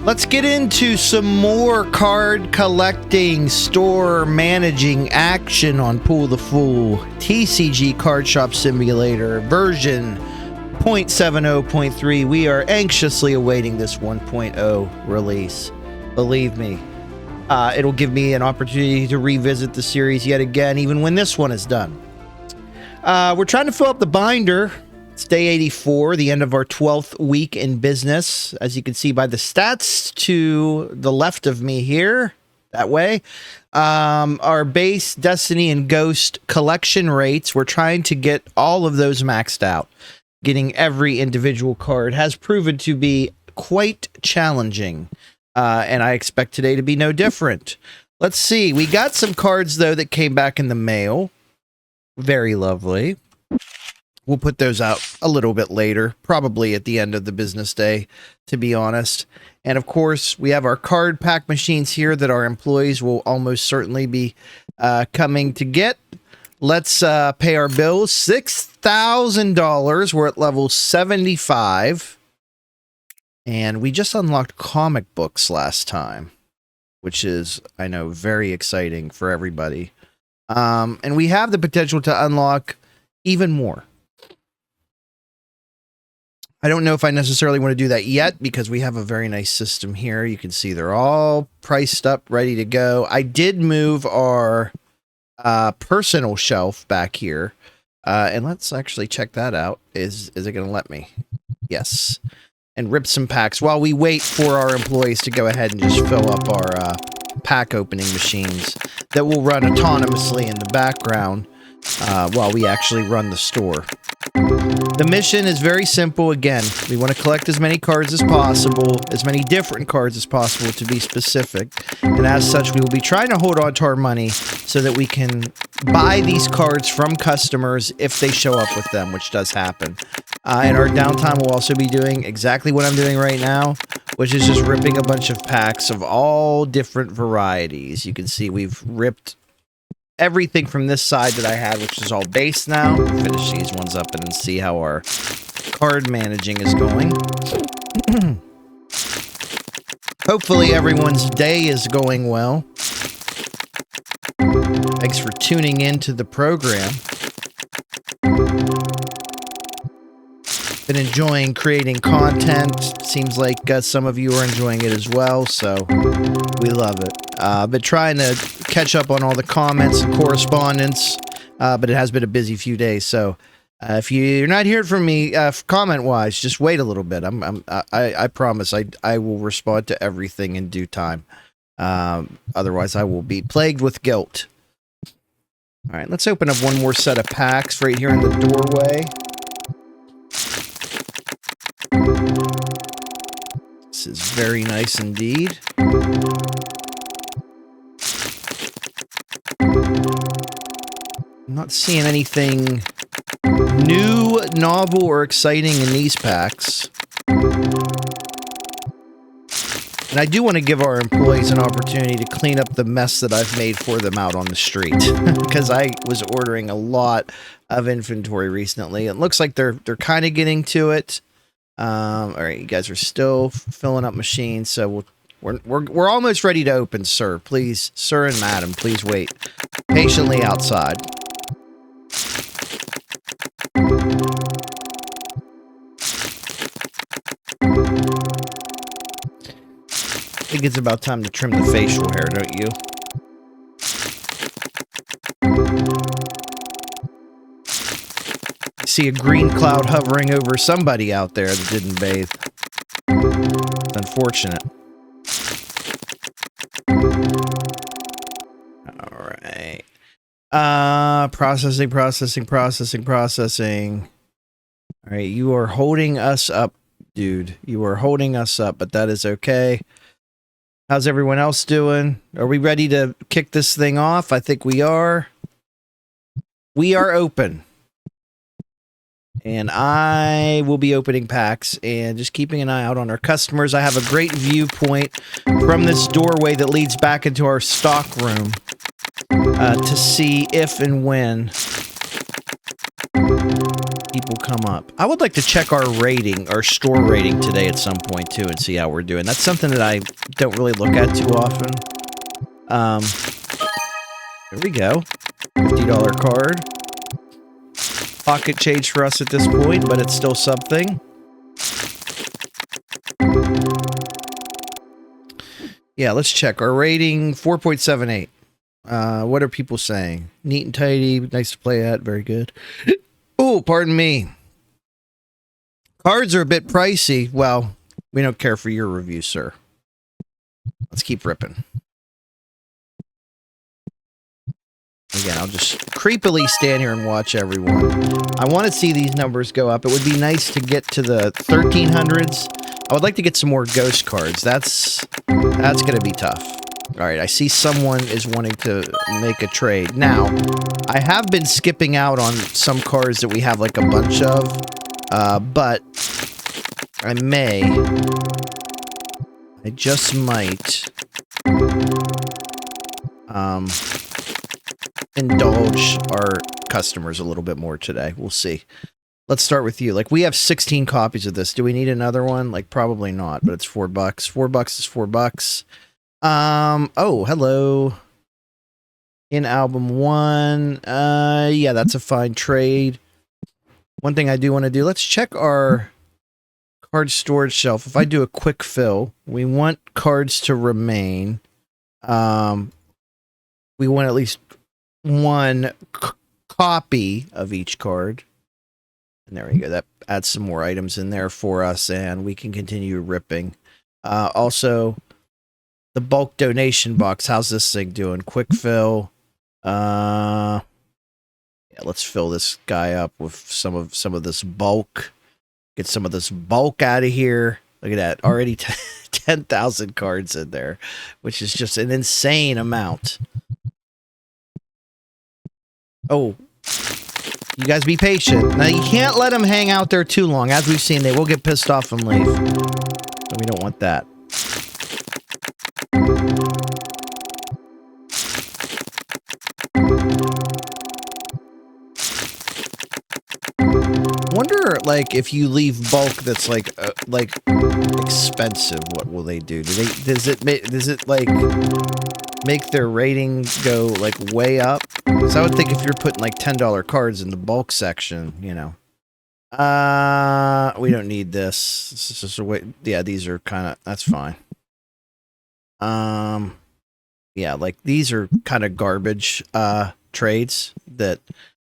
Let's get into some more card collecting, store managing action on Pool the Fool TCG Card Shop Simulator version 0.70.3. We are anxiously awaiting this 1.0 release. Believe me, it'll give me an opportunity to revisit the series yet again, even when this one is done. We're trying to fill up the binder. It's day 84, the end of our 12th week in business. As you can see by the stats to the left of me here, that way. Our base, Destiny, and Ghost collection rates, we're trying to get all of those maxed out. Getting every individual card has proven to be quite challenging, and I expect today to be no different. Let's see. We got some cards, though, that came back in the mail. Very lovely. We'll put those out a little bit later, probably at the end of the business day, to be honest. And of course, we have our card pack machines here that our employees will almost certainly be coming to get. Let's pay our bills. $6,000. We're at level 75. And we just unlocked comic books last time, which is, I know, very exciting for everybody. And we have the potential to unlock even more. I don't know if I necessarily want to do that yet because we have a very nice system here. You can see they're all priced up, ready to go. I did move our personal shelf back here. And let's actually check that out. Is it going to let me? Yes. And rip some packs while we wait for our employees to go ahead and just fill up our pack opening machines that will run autonomously in the background while we actually run the store. The mission is very simple. Again, we want to collect as many cards as possible, as many different cards as possible to be specific. And as such, we will be trying to hold on to our money so that we can buy these cards from customers if they show up with them, which does happen. In our downtime, we'll also be doing exactly what I'm doing right now, which is just ripping a bunch of packs of all different varieties. You can see we've ripped everything from this side that I had, which is all base now. We'll finish these ones up and see how our card managing is going. Hopefully everyone's day is going well. Thanks for tuning in to the program. Been enjoying creating content. Seems like some of you are enjoying it as well, so we love it. Been trying to catch up on all the comments and correspondence, but it has been a busy few days. So if you're not hearing from me comment-wise, just wait a little bit. I promise I will respond to everything in due time. Otherwise, I will be plagued with guilt. All right, let's open up one more set of packs right here in the doorway. This is very nice indeed. I'm not seeing anything new, novel, or exciting in these packs. And I do want to give our employees an opportunity to clean up the mess that I've made for them out on the street. Because I was ordering a lot of inventory recently. It looks like they're kind of getting to it. All right, you guys are still filling up machines, so we're almost ready to open, sir. Please, sir and madam, please wait patiently outside. I think it's about time to trim the facial hair, don't you? I see a green cloud hovering over somebody out there that didn't bathe. It's unfortunate. All right. Processing. All right, you are holding us up, dude. You are holding us up, but that is okay. How's everyone else doing? Are we ready to kick this thing off? I think we are. We are open. And I will be opening packs and just keeping an eye out on our customers. I have a great viewpoint from this doorway that leads back into our stock room to see if and when people come up. I would like to check our rating, our store rating today at some point too, and see how we're doing. That's something that I don't really look at too often. There we go. $50 card. Pocket change for us at this point, but it's still something. Yeah, let's check. Our rating, 4.78. What are people saying? Neat and tidy, nice to play at, very good. Oh, pardon me. Cards are a bit pricey. Well, we don't care for your review, sir. Let's keep ripping. Again, I'll just creepily stand here and watch everyone. I want to see these numbers go up. It would be nice to get to the 1300s. I would like to get some more ghost cards. That's going to be tough. All right, I see someone is wanting to make a trade. Now, I have been skipping out on some cards that we have like a bunch of, but I just might indulge our customers a little bit more today. We'll see. Let's start with you. Like, we have 16 copies of this. Do we need another one? Like, probably not, but it's $4. $4 is $4. Oh, hello. In album 1. Yeah, that's a fine trade. One thing I do want to do, let's check our card storage shelf. If I do a quick fill, we want cards to remain. We want at least one copy of each card. And there we go. That adds some more items in there for us, and we can continue ripping. Also, the bulk donation box. How's this thing doing? Quick fill. Yeah, let's fill this guy up with some of this bulk. Get some of this bulk out of here. Look at that. Already 10,000 cards in there, which is just an insane amount. Oh, you guys be patient. Now, you can't let them hang out there too long. As we've seen, they will get pissed off and leave. So we don't want that. Wonder, like, if you leave bulk that's like expensive, what will they do? Does it like make their rating go like way up? So I would think if you're putting like $10 cards in the bulk section, you know. We don't need this. This is just a way. Yeah, these are kind of, that's fine. Yeah, like these are kind of garbage trades that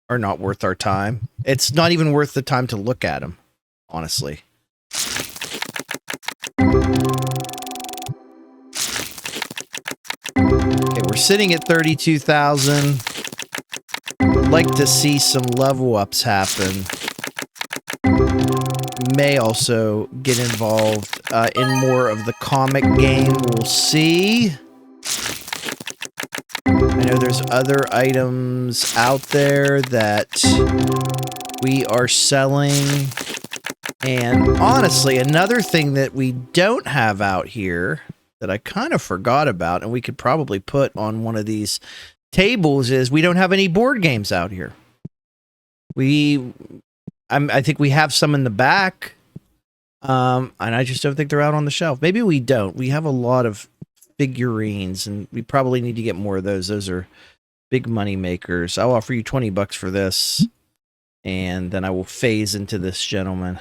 are not worth our time. It's not even worth the time to look at them, honestly. Okay, we're sitting at 32,000. I'd like to see some level ups happen. May also get involved in more of the comic game. We'll see. I know there's other items out there that we are selling. And honestly, another thing that we don't have out here that I kind of forgot about, and we could probably put on one of these tables, is we don't have any board games out here. I think we have some in the back, and I just don't think they're out on the shelf. Maybe we don't. We have a lot of figurines, and we probably need to get more of those. Those are big money makers. I'll offer you $20 for this, and then I will phase into this gentleman.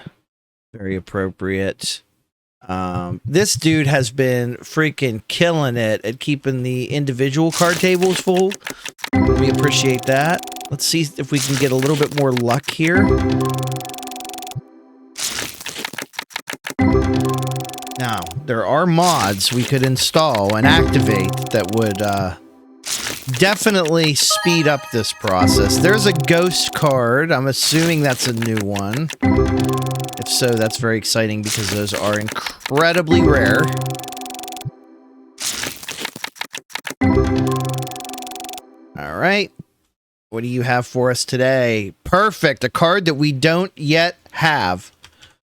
Very appropriate. This dude has been freaking killing it at keeping the individual card tables full. We appreciate that. Let's see if we can get a little bit more luck here. Now, there are mods we could install and activate that would definitely speed up this process. There's a ghost card. I'm assuming that's a new one. If so, that's very exciting because those are incredibly rare. All right. What do you have for us today? Perfect. A card that we don't yet have.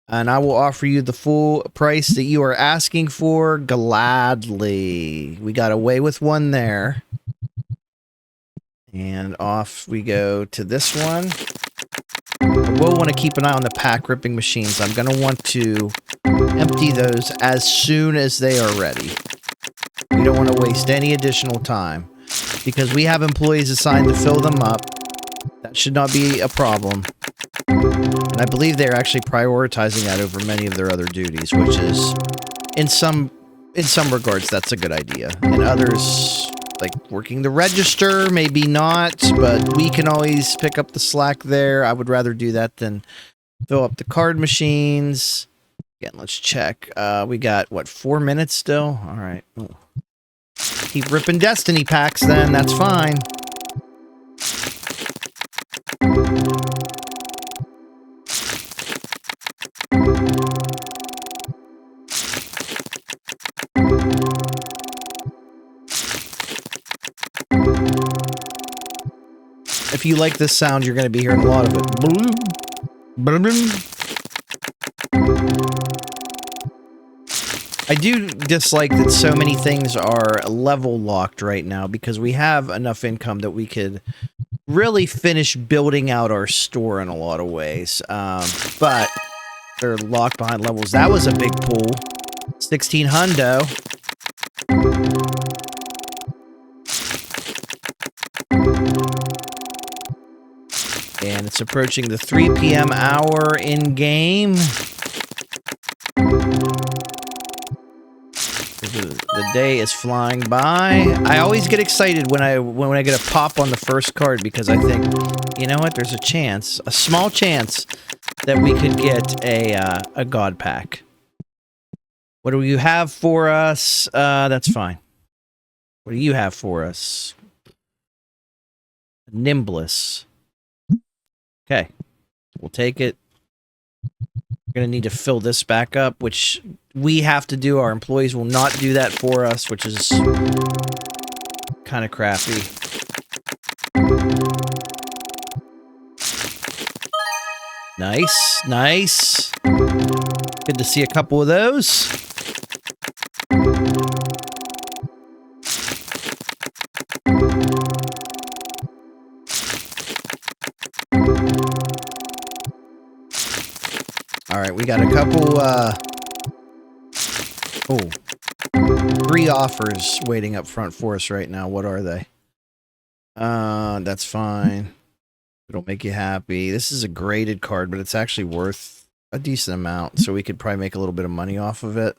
And I will offer you the full price that you are asking for gladly. We got away with one there. And off we go to this one. I will want to keep an eye on the pack ripping machines. I'm going to want to empty those as soon as they are ready. We don't want to waste any additional time because we have employees assigned to fill them up. That should not be a problem. And I believe they're actually prioritizing that over many of their other duties, which is, in some regards, that's a good idea. In others, like working the register, maybe not, but we can always pick up the slack there. I would rather do that than fill up the card machines. Again, let's check. We got, what, 4 minutes still? All right. Ooh. Keep ripping Destiny packs then. That's fine. If you like this sound, you're going to be hearing a lot of it. I do dislike that so many things are level locked right now because we have enough income that we could really finish building out our store in a lot of ways. But they're locked behind levels. That was a big pull. 16 hundo. And it's approaching the 3 p.m. hour in game. The day is flying by. I always get excited when I get a pop on the first card because I think, you know what? There's a chance, a small chance, that we could get a god pack. What do you have for us? That's fine. What do you have for us? Nimbustrike. Okay, we'll take it. We're going to need to fill this back up, which we have to do. Our employees will not do that for us, which is kind of crappy. Nice, nice. Good to see a couple of those. All right, we got a couple, 3 offers waiting up front for us right now. What are they? That's fine. It'll make you happy. This is a graded card, but it's actually worth a decent amount, so we could probably make a little bit of money off of it.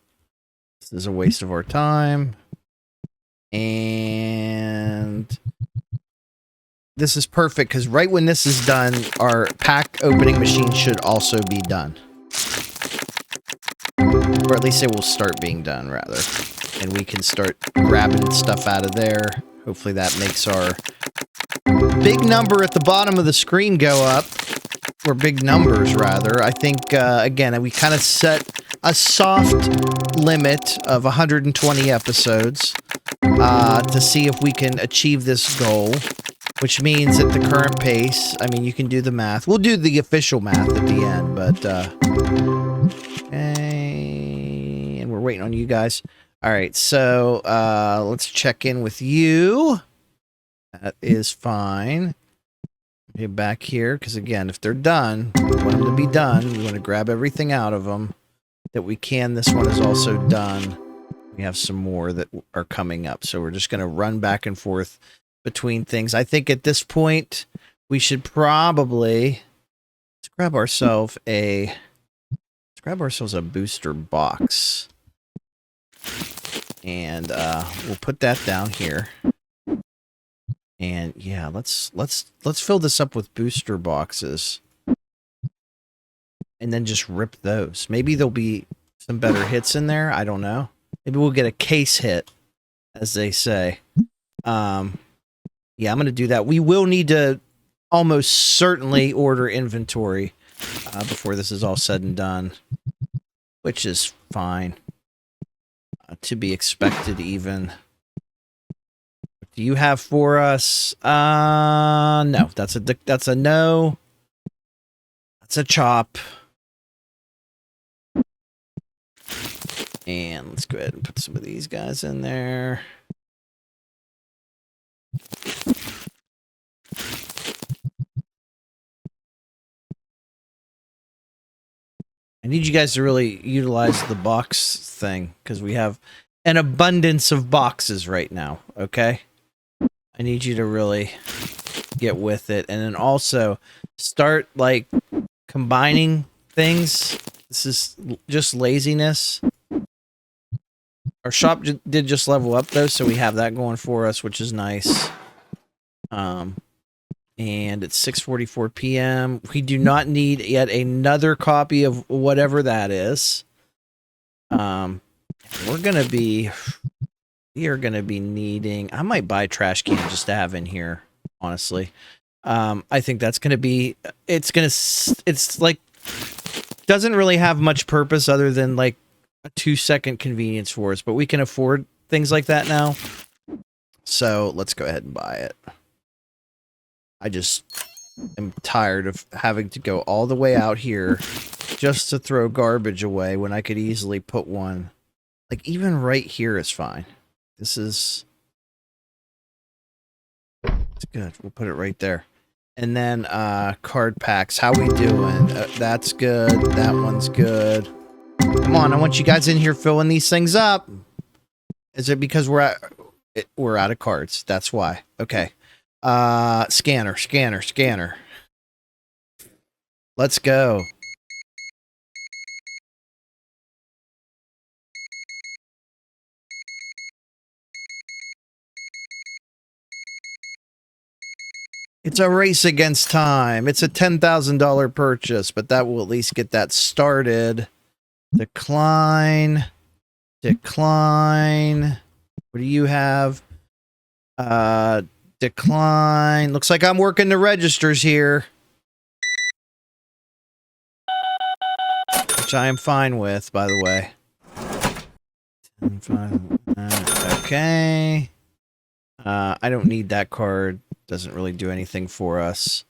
This is a waste of our time. And this is perfect, because right when this is done, our pack opening machine should also be done. Or at least it will start being done, rather. And we can start grabbing stuff out of there. Hopefully that makes our big number at the bottom of the screen go up. Or big numbers, rather. I think, again, we kind of set a soft limit of 120 episodes to see if we can achieve this goal. Which means at the current pace, I mean, you can do the math. We'll do the official math at the end, but, and we're waiting on you guys. All right, so, let's check in with you. That is fine. Get back here, because again, if they're done, we want them to be done. We want to grab everything out of them that we can. This one is also done. We have some more that are coming up, so we're just going to run back and forth between things. I think at this point, we should probably let's grab ourselves a booster box. And we'll put that down here. And yeah, let's fill this up with booster boxes. And then just rip those. Maybe there'll be some better hits in there. I don't know. Maybe we'll get a case hit, as they say. Yeah, I'm going to do that. We will need to almost certainly order inventory before this is all said and done, which is fine. To be expected, even. What do you have for us? No, that's a no. That's a chop. And let's go ahead and put some of these guys in there. I need you guys to really utilize the box thing because we have an abundance of boxes right now, okay? I need you to really get with it. And then also start, like, combining things. This is just laziness. Our shop did just level up, though, so we have that going for us, which is nice. And it's 6:44 p.m. We do not need yet another copy of whatever that is. We are gonna be needing. I might buy a trash can just to have in here. Honestly, I think that's gonna be. It's like doesn't really have much purpose other than like a 2-second convenience for us, but we can afford things like that now. So let's go ahead and buy it. I just am tired of having to go all the way out here just to throw garbage away when I could easily put one. Like, even right here is fine. This is... It's good. We'll put it right there. And then, card packs. How we doing? That's good. That one's good. Come on, I want you guys in here filling these things up. Is it because we're out of cards? That's why. Okay. Scanner. Let's go. It's a race against time. It's a $10,000 purchase, but that will at least get that started. Decline. What do you have? Decline. Looks like I'm working the registers here. Which I am fine with, by the way. 10, 5, okay. I don't need that card. Doesn't really do anything for us.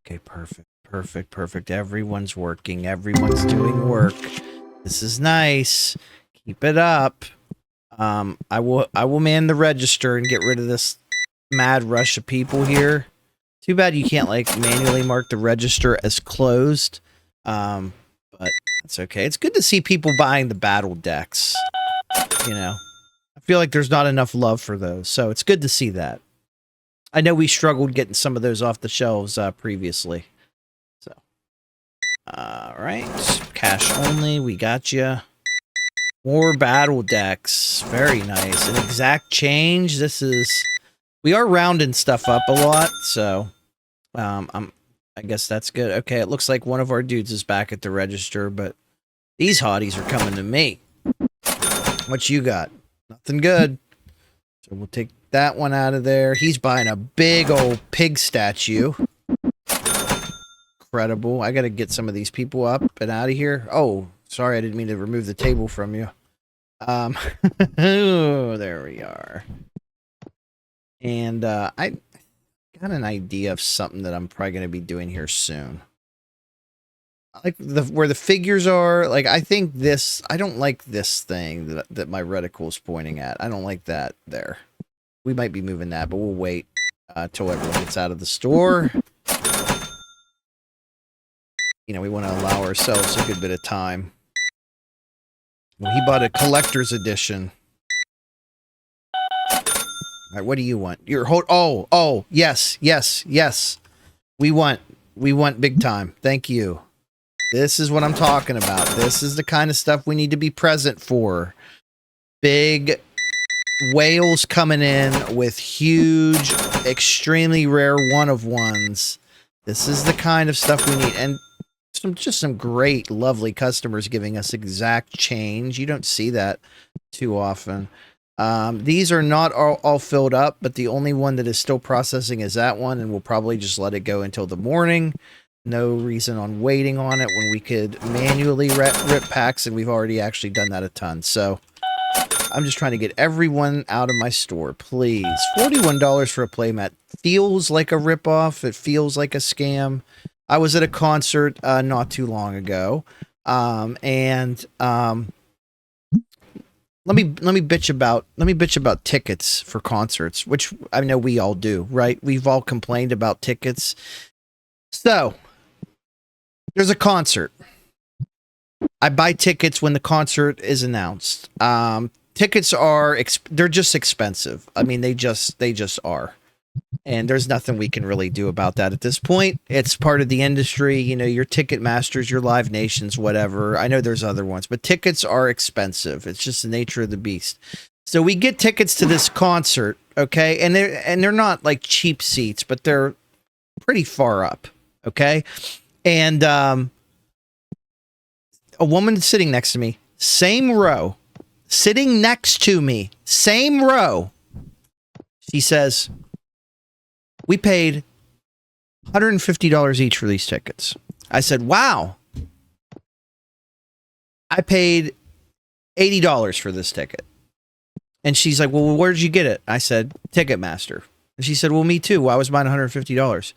Okay, perfect. Everyone's working. Everyone's doing work. This is nice. Keep it up. I will man the register and get rid of this mad rush of people here. Too bad you can't like manually mark the register as closed. But it's okay. It's good to see people buying the battle decks. You know, I feel like there's not enough love for those, so it's good to see that. I know we struggled getting some of those off the shelves previously. So, all right, cash only. We got you. More battle decks. Very nice. An exact change. This is. We are rounding stuff up a lot, so I guess that's good. Okay, it looks like one of our dudes is back at the register, but these hotties are coming to me. What you got? Nothing good. So we'll take that one out of there. He's buying a big old pig statue. Incredible. I got to get some of these people up and out of here. Oh, sorry, I didn't mean to remove the table from you. Oh, there we are. And I got an idea of something that I'm probably going to be doing here soon. Like where the figures are, like I think this, I don't like this thing that my reticle is pointing at. I don't like that there. We might be moving that, but we'll wait till everyone gets out of the store. You know, we want to allow ourselves a good bit of time. Well, he bought a collector's edition. All right, what do you want? Oh, yes. We want big time. Thank you. This is what I'm talking about. This is the kind of stuff we need to be present for. Big whales coming in with huge, extremely rare one-of-ones. This is the kind of stuff we need. And just some great, lovely customers giving us exact change. You don't see that too often. These are not all filled up, but the only one that is still processing is that one, and we'll probably just let it go until the morning. No reason on waiting on it when we could manually rip packs, and we've already actually done that a ton. So I'm just trying to get everyone out of my store, please. $41 for a playmat feels like a ripoff. It feels like a scam. I was at a concert not too long ago, and let me bitch about tickets for concerts, which I know we all do, right? We've all complained about tickets. So there's a concert. I buy tickets when the concert is announced. Tickets are they're just expensive. I mean, they just are. And there's nothing we can really do about that at this point. It's part of the industry, you know, your Ticketmasters, your Live Nations, whatever. I know there's other ones, but tickets are expensive. It's just the nature of the beast. So we get tickets to this concert, okay? And they're not like cheap seats, but they're pretty far up, okay? And a woman sitting next to me, same row, sitting next to me, same row. She says, we paid $150 each for these tickets. I said, wow. I paid $80 for this ticket. And she's like, well, where did you get it? I said, Ticketmaster. And she said, well, me too. Well, I was buying $150.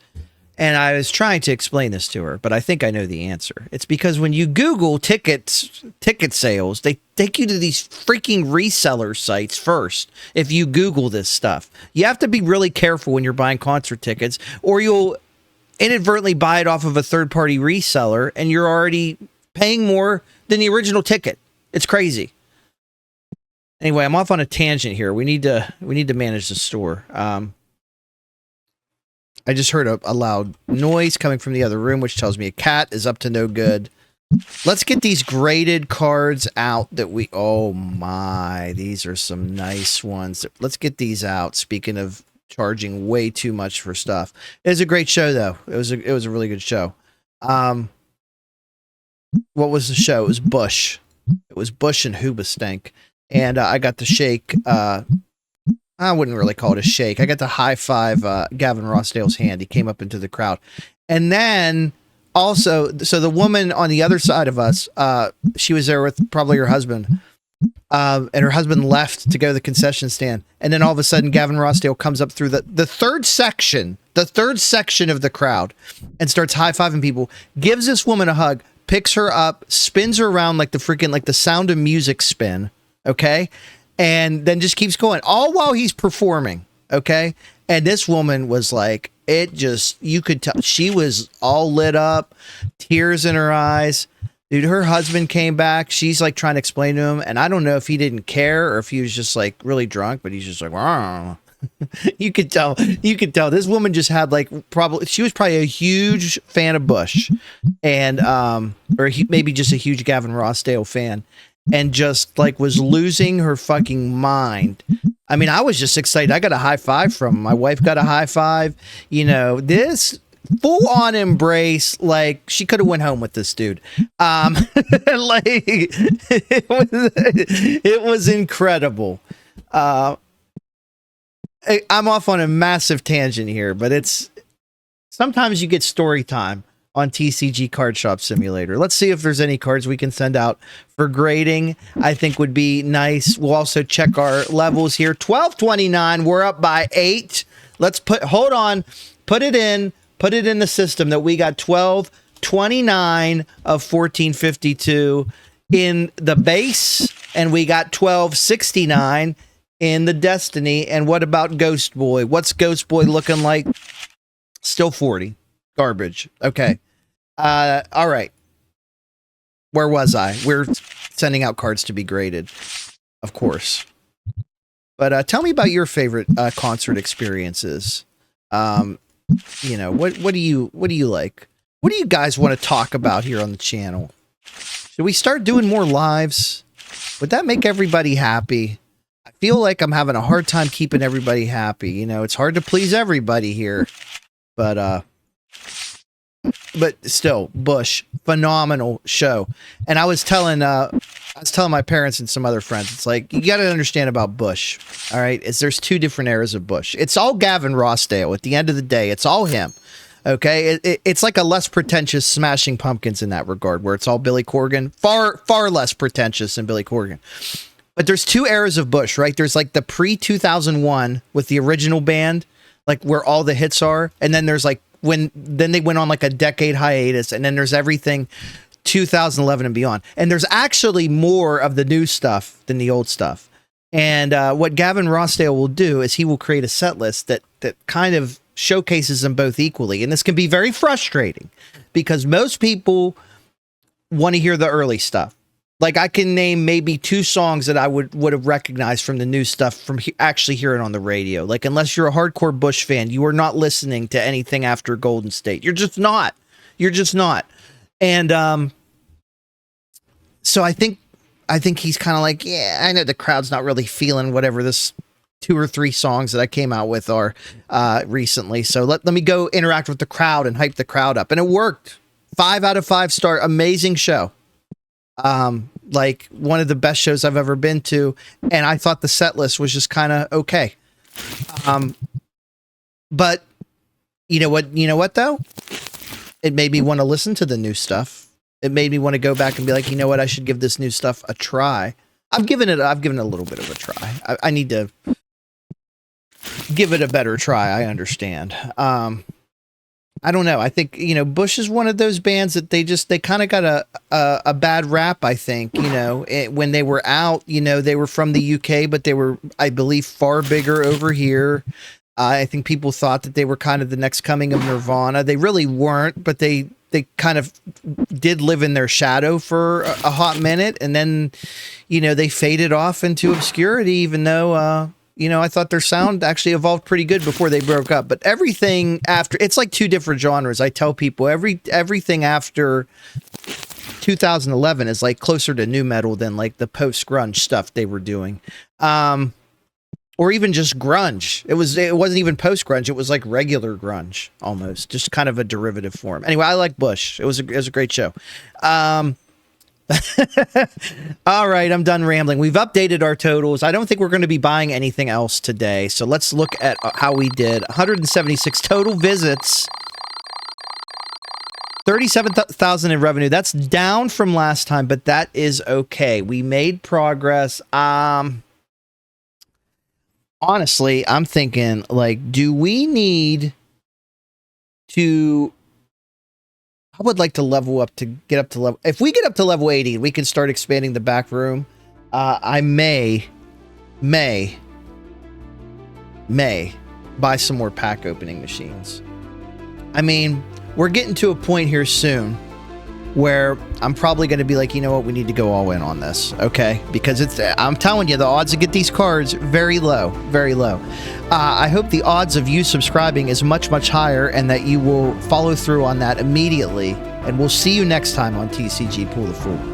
And I was trying to explain this to her, but I think I know the answer. It's because when you Google ticket sales, they take you to these freaking reseller sites first. If you Google this stuff, you have to be really careful when you're buying concert tickets, or you'll inadvertently buy it off of a third-party reseller, and you're already paying more than the original ticket. It's crazy. Anyway, I'm off on a tangent here. We need to manage the store. I just heard a loud noise coming from the other room, which tells me a cat is up to no good. Let's get these graded cards out that we... Oh my, these are some nice ones. Let's get these out. Speaking of charging way too much for stuff. It was a great show, though. It was a really good show. What was the show? It was Bush. It was Bush and Hoobastank. And I got to shake... I wouldn't really call it a shake. I got to high five Gavin Rossdale's hand. He came up into the crowd. And then also, so the woman on the other side of us, she was there with probably her husband. And her husband left to go to the concession stand. And then all of a sudden, Gavin Rossdale comes up through the third section of the crowd and starts high-fiving people, gives this woman a hug, picks her up, spins her around like the Sound of Music spin, okay? And then just keeps going, all while he's performing, okay? And this woman was like, you could tell, she was all lit up, tears in her eyes. Dude, her husband came back. She's like trying to explain to him, and I don't know if he didn't care or if he was just like really drunk, but he's just like, wow. You could tell this woman just had like she was probably a huge fan of Bush, and maybe just a huge Gavin Rossdale fan. And just like was losing her fucking mind. I mean, I was just excited. I got a high five from him. My wife got a high five. You know, this full on embrace. Like she could have went home with this dude. Like it was incredible. I'm off on a massive tangent here, but it's sometimes you get story time on TCG Card Shop Simulator. Let's see if there's any cards we can send out for grading. I think would be nice. We'll also check our levels here. 1229. We're up by 8. Let's put it in the system that we got 1229 of 1452 in the base, and we got 1269 in the Destiny. And what about Ghost Boy? What's Ghost Boy looking like? Still 40. Garbage. Okay. All right. Where was I? We're sending out cards to be graded, of course. But tell me about your favorite concert experiences. You know, what do you like? What do you guys want to talk about here on the channel? Should we start doing more lives? Would that make everybody happy? I feel like I'm having a hard time keeping everybody happy. You know, it's hard to please everybody here. But still, Bush, phenomenal show. And I was telling my parents and some other friends, it's like, you got to understand about Bush. All right. There's two different eras of Bush. It's all Gavin Rossdale. At the end of the day, it's all him. Okay. It's like a less pretentious Smashing Pumpkins in that regard, where it's all Billy Corgan, far less pretentious than Billy Corgan. But there's two eras of Bush, right? There's like the pre-2001 with the original band, like where all the hits are. And then there's like, then they went on like a decade hiatus, and then there's everything 2011 and beyond. And there's actually more of the new stuff than the old stuff. And what Gavin Rossdale will do is he will create a set list that kind of showcases them both equally. And this can be very frustrating because most people want to hear the early stuff. Like I can name maybe 2 songs that I would have recognized from the new stuff from actually hearing on the radio. Like unless you're a hardcore Bush fan, you are not listening to anything after Golden State. You're just not. You're just not. And so I think he's kind of like, yeah, I know the crowd's not really feeling whatever this 2 or 3 songs that I came out with are recently. So let me go interact with the crowd and hype the crowd up. And it worked. 5 out of 5 star. Amazing show. Like one of the best shows I've ever been to. And I thought the set list was just kind of okay. But you know what though? It made me want to listen to the new stuff. It made me want to go back and be like, you know what? I should give this new stuff a try. I've given it a little bit of a try. I need to give it a better try. I understand. I don't know. I think, Bush is one of those bands that they kind of got a bad rap, I think, when they were out, they were from the UK, but they were, I believe, far bigger over here. I think people thought that they were kind of the next coming of Nirvana. They really weren't, but they kind of did live in their shadow for a hot minute. And then, they faded off into obscurity, even though, I thought their sound actually evolved pretty good before they broke up. But everything after, it's like 2 different genres. I tell people everything after 2011 is like closer to nu metal than like the post grunge stuff they were doing. Or even just grunge. It wasn't even post grunge. It was like regular grunge almost, just kind of a derivative form. Anyway, I like Bush. It was a great show. All right, I'm done rambling. We've updated our totals. I don't think we're going to be buying anything else today. So let's look at how we did. 176 total visits. 37,000 in revenue. That's down from last time, but that is okay. We made progress. Honestly, I'm thinking, like, do we need to... I would like to level up to get up to level... If we get up to level 80, we can start expanding the back room. I may buy some more pack opening machines. I mean, we're getting to a point here soon where I'm probably going to be like, you know what, we need to go all in on this, okay? Because I'm telling you, the odds to get these cards, very low, very low. I hope the odds of you subscribing is much, much higher and that you will follow through on that immediately. And we'll see you next time on TCG Pull the Fool.